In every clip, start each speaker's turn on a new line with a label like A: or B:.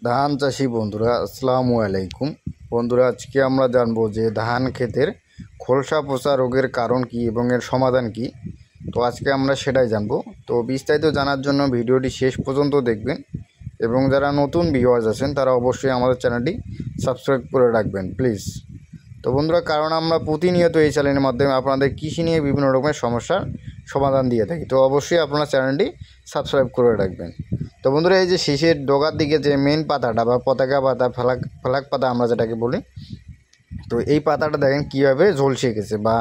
A: ধান চাষি বন্ধুরা আসসালামু আলাইকুম। বন্ধুরা, আজকে আমরা জানবো যে ধান ক্ষেতের খোলসা পচা রোগের কারণ কি এবং এর সমাধান কি। তো আজকে আমরা সেটাই জানবো। তো বিস্তারিত জানার জন্য ভিডিওটি শেষ পর্যন্ত দেখবেন এবং যারা নতুন ভিউয়ার্স আছেন তারা অবশ্যই আমাদের চ্যানেলটি সাবস্ক্রাইব করে রাখবেন প্লিজ। তো বন্ধুরা, কারণ আমরা প্রতিনিয়ত এই চ্যানেলের মাধ্যমে আপনাদের কৃষি নিয়ে বিভিন্ন রকমের সমস্যার সমাধান দিয়ে থাকি, তো অবশ্যই আপনারা চ্যানেলটি সাবস্ক্রাইব করে রাখবেন। তো বন্ধুরা, এই যে শীষের ডগার দিকে যে মেন পাতাটা বা পতাকা পাতা ফেলাক পাতা আমরা যেটাকে বলি, তো এই পাতাটা দেখেন কীভাবে ঝলসে গেছে, বা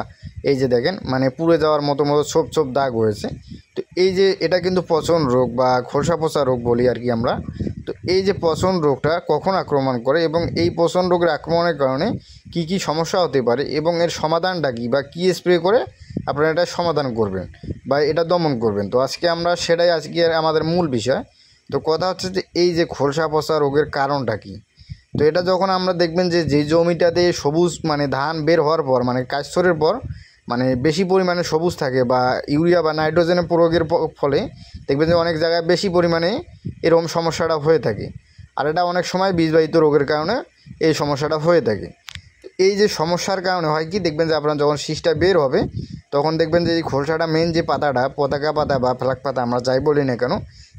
A: এই যে দেখেন মানে পুড়ে যাওয়ার মতো ছোপ ছোপ দাগ হয়েছে। তো এই যে এটা কিন্তু পচন রোগ বা খোলসা পচা রোগ বলি আর কি আমরা। তো এই যে পচন রোগটা কখন আক্রমণ করে এবং এই পচন রোগের আক্রমণের কারণে কি কি সমস্যা হতে পারে এবং এর সমাধানটা কী বা কী স্প্রে করে আপনারা এটা সমাধান করবেন বা এটা দমন করবেন, তো আজকে আমরা সেটাই আজকে আমাদের মূল বিষয়। তো কথা হচ্ছে যে এই যে খোলসা পচা রোগের কারণটা কী। তো এটা যখন আমরা দেখবেন যে যে জমিটাতে সবুজ মানে ধান বের হওয়ার পর মানে কাশছরের পর মানে বেশি পরিমাণে সবুজ থাকে বা ইউরিয়া বা নাইট্রোজেনের প্রয়োগের ফলে দেখবেন যে অনেক জায়গায় বেশি পরিমাণে এরকম সমস্যাটা হয়ে থাকে। আর এটা অনেক সময় বীজবাহিত রোগের কারণে এই সমস্যাটা হয়ে থাকে। এই যে সমস্যার কারণে হয় কি, দেখবেন যে আপনার যখন শীষটা বের হবে তখন দেখবেন যে এই খোলসাটা মেন যে পাতাটা পতাকা পাতা বা ফ্ল্যাগ পাতা আমরা যাই বলি না কেন,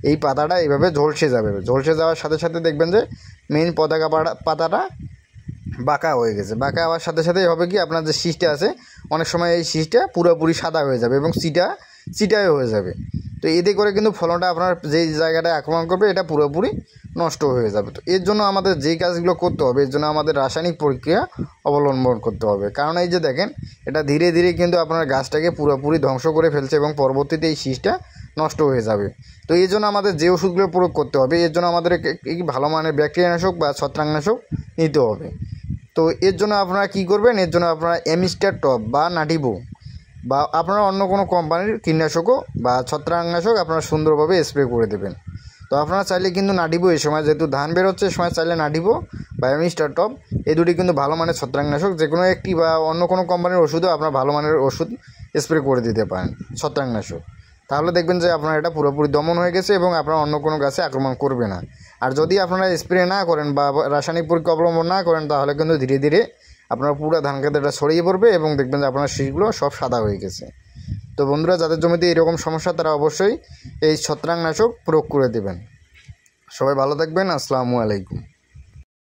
A: এই পাতাটা এইভাবে ঝলসে যাবে। ঝলসে যাওয়ার সাথে সাথে দেখবেন যে মেন পতাকা পাতাটা বাঁকা হয়ে গেছে। বাঁকা হওয়ার সাথে সাথেই হবে কি, আপনার যে শীষটা আছে অনেক সময় এই শীষটা পুরোপুরি সাদা হয়ে যাবে এবং চিটাই হয়ে যাবে। তো এতে করে কিন্তু ফলনটা আপনার যেই জায়গাটায় আক্রমণ করবে এটা পুরোপুরি নষ্ট হয়ে যাবে। তো এর জন্য আমাদের যেই কাজগুলো করতে হবে, এর জন্য আমাদের রাসায়নিক প্রক্রিয়া অবলম্বন করতে হবে। কারণ এই যে দেখেন এটা ধীরে ধীরে কিন্তু আপনার গাছটাকে পুরোপুরি ধ্বংস করে ফেলছে এবং পরবর্তীতে এই শীষটা নষ্ট হয়ে যাবে। তো এই জন্য আমাদের যে ওষুধগুলো প্রয়োগ করতে হবে, এর জন্য আমাদের ভালো মানের ব্যাকটেরিয়ানাশক বা ছত্রাকনাশক নিতে হবে। তো এর জন্য আপনারা কী করবেন, এর জন্য আপনারা এমিস্টার টপ বা নাটিবো বা আপনারা অন্য কোনো কোম্পানির কীটনাশকও বা ছত্রাকনাশক আপনারা সুন্দরভাবে স্প্রে করে দেবেন। তো আপনারা চাইলে কিন্তু নাটিবো এই সময় যেহেতু ধান বেরোচ্ছে এই সময় চাইলে নাটিবো বা এমিস্টার টপ এই দুটি কিন্তু ভালো মানের ছত্রাকনাশক যে কোনো একটি বা অন্য কোনো কোম্পানির ওষুধও আপনারা ভালো মানের ওষুধ স্প্রে করে দিতে পারেন ছত্রাকনাশক। তাহলে দেখবেন যে আপনার এটা পুরোপুরি দমন হয়ে গেছে এবং আপনারা অন্য কোনো গাছে আক্রমণ করবে না। আর যদি আপনারা স্প্রে না করেন বা রাসায়নিক পরীক্ষা অবলম্বন না করেন তাহলে কিন্তু ধীরে ধীরে আপনার পুরো ধান খেতেটা ছড়িয়ে পড়বে এবং দেখবেন যে আপনার শীষগুলো সব সাদা হয়ে গেছে। তো বন্ধুরা, যাদের জমিতে এরকম সমস্যা তারা অবশ্যই এই ছত্রাকনাশক প্রয়োগ করে দেবেন। সবাই ভালো থাকবেন। আসসালামু আলাইকুম।